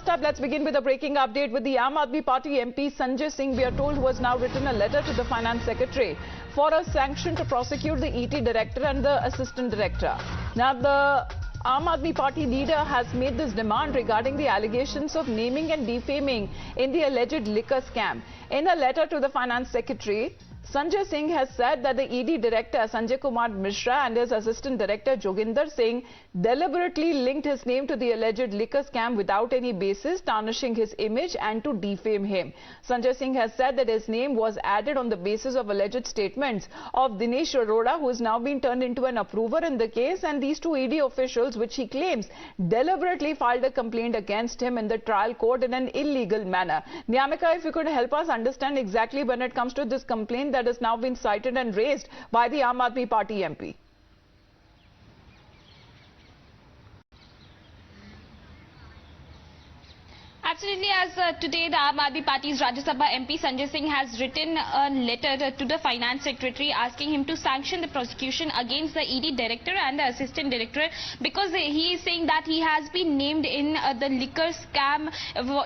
first up, let's begin with a breaking update with the Aam Aadmi Party MP Sanjay Singh, we are told, who has now written a letter to the Finance Secretary for a sanction to prosecute the ET Director and the Assistant Director. Now, the Aam Aadmi Party leader has made this demand regarding the allegations of naming and defaming in the alleged liquor scam. In a letter to the Finance Secretary, Sanjay Singh has said that the ED Director Sanjay Kumar Mishra and his Assistant Director Joginder Singh deliberately linked his name to the alleged liquor scam without any basis, tarnishing his image and to defame him. Sanjay Singh has said that his name was added on the basis of alleged statements of Dinesh Arora, who has now been turned into an approver in the case, and these two ED officials, which he claims deliberately filed a complaint against him in the trial court in an illegal manner. Nyamika, if you could help us understand exactly when it comes to this complaint that has now been cited and raised by the Aam Aadmi Party MP. Absolutely, as today the Aam Aadmi Party's Rajya Sabha MP Sanjay Singh has written a letter to the Finance Secretary asking him to sanction the prosecution against the ED Director and the Assistant Director, because he is saying that he has been named in the liquor scam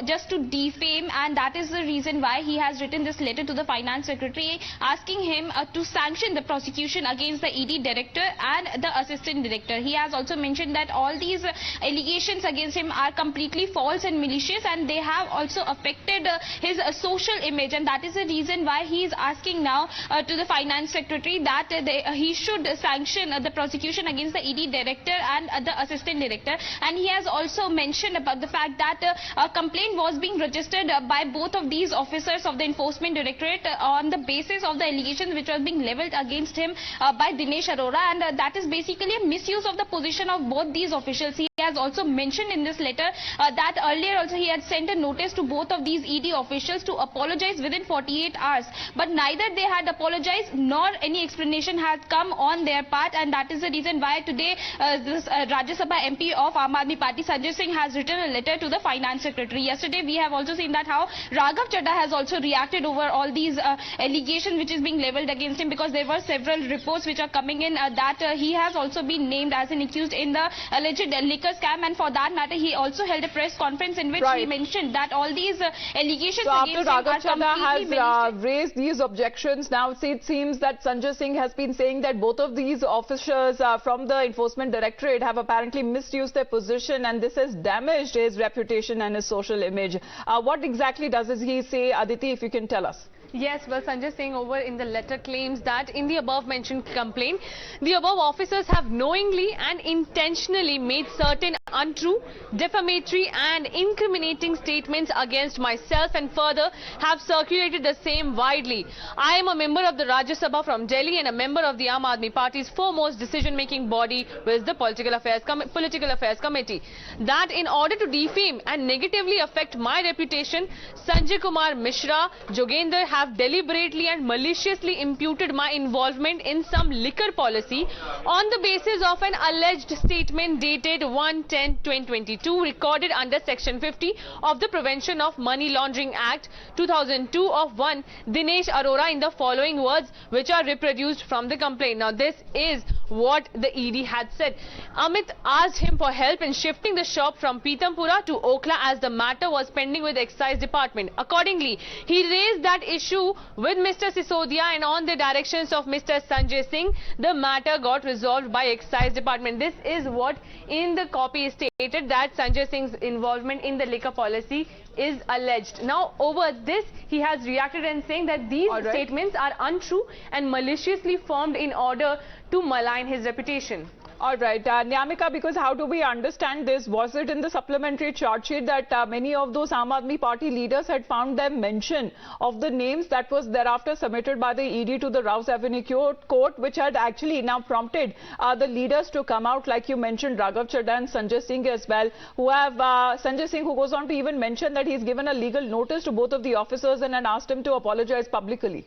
just to defame, and that is the reason why he has written this letter to the Finance Secretary asking him to sanction the prosecution against the ED Director and the Assistant Director. He has also mentioned that all these allegations against him are completely false and malicious, and they have also affected his social image, and that is the reason why he is asking now to the Finance Secretary that he should sanction the prosecution against the ED Director and the Assistant Director. And he has also mentioned about the fact that a complaint was being registered by both of these officers of the Enforcement Directorate on the basis of the allegations which were being levelled against him by Dinesh Arora, and that is basically a misuse of the position of both these officials. He has also mentioned in this letter that earlier also he had sent a notice to both of these ED officials to apologize within 48 hours, but neither they had apologized nor any explanation had come on their part, and that is the reason why today this Rajya Sabha MP of Aam Aadmi Party Sanjay Singh has written a letter to the Finance Secretary. Yesterday we have also seen that how Raghav Chadha has also reacted over all these allegations which is being levelled against him, because there were several reports which are coming in that he has also been named as an accused in the alleged liquor scam, and for that matter he also held a press conference in which he mentioned that all these allegations against him are completely has raised these objections. Now it seems that Sanjay Singh has been saying that both of these officers from the Enforcement Directorate have apparently misused their position, and this has damaged his reputation and his social image. What exactly does he say, Aditi, if you can tell us? Yes, well, Sanjay Singh over in the letter claims that in the above mentioned complaint, the above officers have knowingly and intentionally made certain untrue, defamatory and incriminating statements against myself, and further have circulated the same widely. I am a member of the Rajya Sabha from Delhi and a member of the Aam Aadmi Party's foremost decision-making body, which is the Political Affairs Committee. That in order to defame and negatively affect my reputation, Sanjay Kumar Mishra, Joginder have deliberately and maliciously imputed my involvement in some liquor policy on the basis of an alleged statement dated 1/10/2022 recorded under Section 50 of the Prevention of Money Laundering Act 2002 of 1 Dinesh Arora in the following words, which are reproduced from the complaint. Now this is what the ED had said. Amit asked him for help in shifting the shop from Pitampura to Okla as the matter was pending with the Excise Department. Accordingly, he raised that issue with Mr. Sisodia, and on the directions of Mr. Sanjay Singh, the matter got resolved by Excise Department. This is what in the copy is stated, that Sanjay Singh's involvement in the liquor policy is alleged. Now over this he has reacted and saying that these statements are untrue and maliciously formed in order to malign his reputation. All right, Nyamika, because how do we understand this? Was it in the supplementary charge sheet that many of those Aam Aadmi Party leaders had found them mention of the names that was thereafter submitted by the ED to the Rouse Avenue court, which had actually now prompted the leaders to come out, like you mentioned, Raghav Chadha and Sanjay Singh as well, who have Sanjay Singh, who goes on to even mention that he's given a legal notice to both of the officers and had asked him to apologize publicly.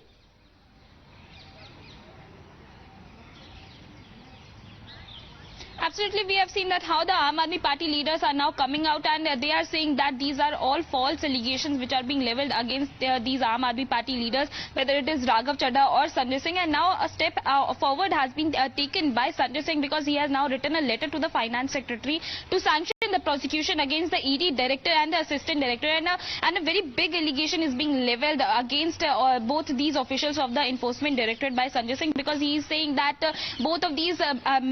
Absolutely, we have seen that how the Aam Aadmi Party leaders are now coming out and they are saying that these are all false allegations which are being levelled against these Aam Aadmi Party leaders, whether it is Raghav Chadha or Sanjay Singh. And now a step forward has been taken by Sanjay Singh, because he has now written a letter to the Finance Secretary to sanction sanction the prosecution against the ED director and the assistant director, and a very big allegation is being leveled against both these officials of the enforcement directorate by Sanjay Singh, because he is saying that both of these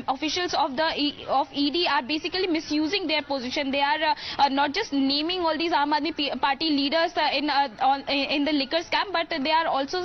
officials of ED are basically misusing their position. They are not just naming all these Aam Aadmi Party leaders in the liquor scam, but they are also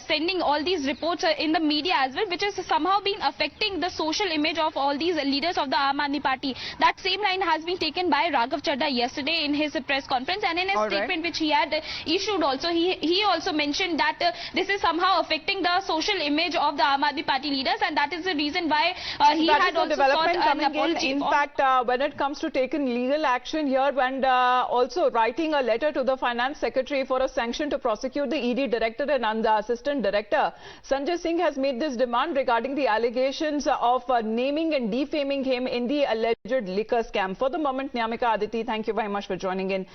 sending all these reports in the media as well, which has somehow been affecting the social image of all these leaders of the Aam Aadmi Party. That same line has been taken by Raghav Chadha yesterday in his press conference, and in his statement which he had issued also, he also mentioned that this is somehow affecting the social image of the Aam Aadmi Party leaders, and that is the reason why he had also sought an apology. In fact, when it comes to taking legal action here and also writing a letter to the finance secretary for a sanction to prosecute the ED director and the assistant director, Sanjay Singh has made this demand regarding the allegations of naming and defaming him in the alleged liquor scam. For the moment, Nyamika, Aditi, thank you very much for joining in.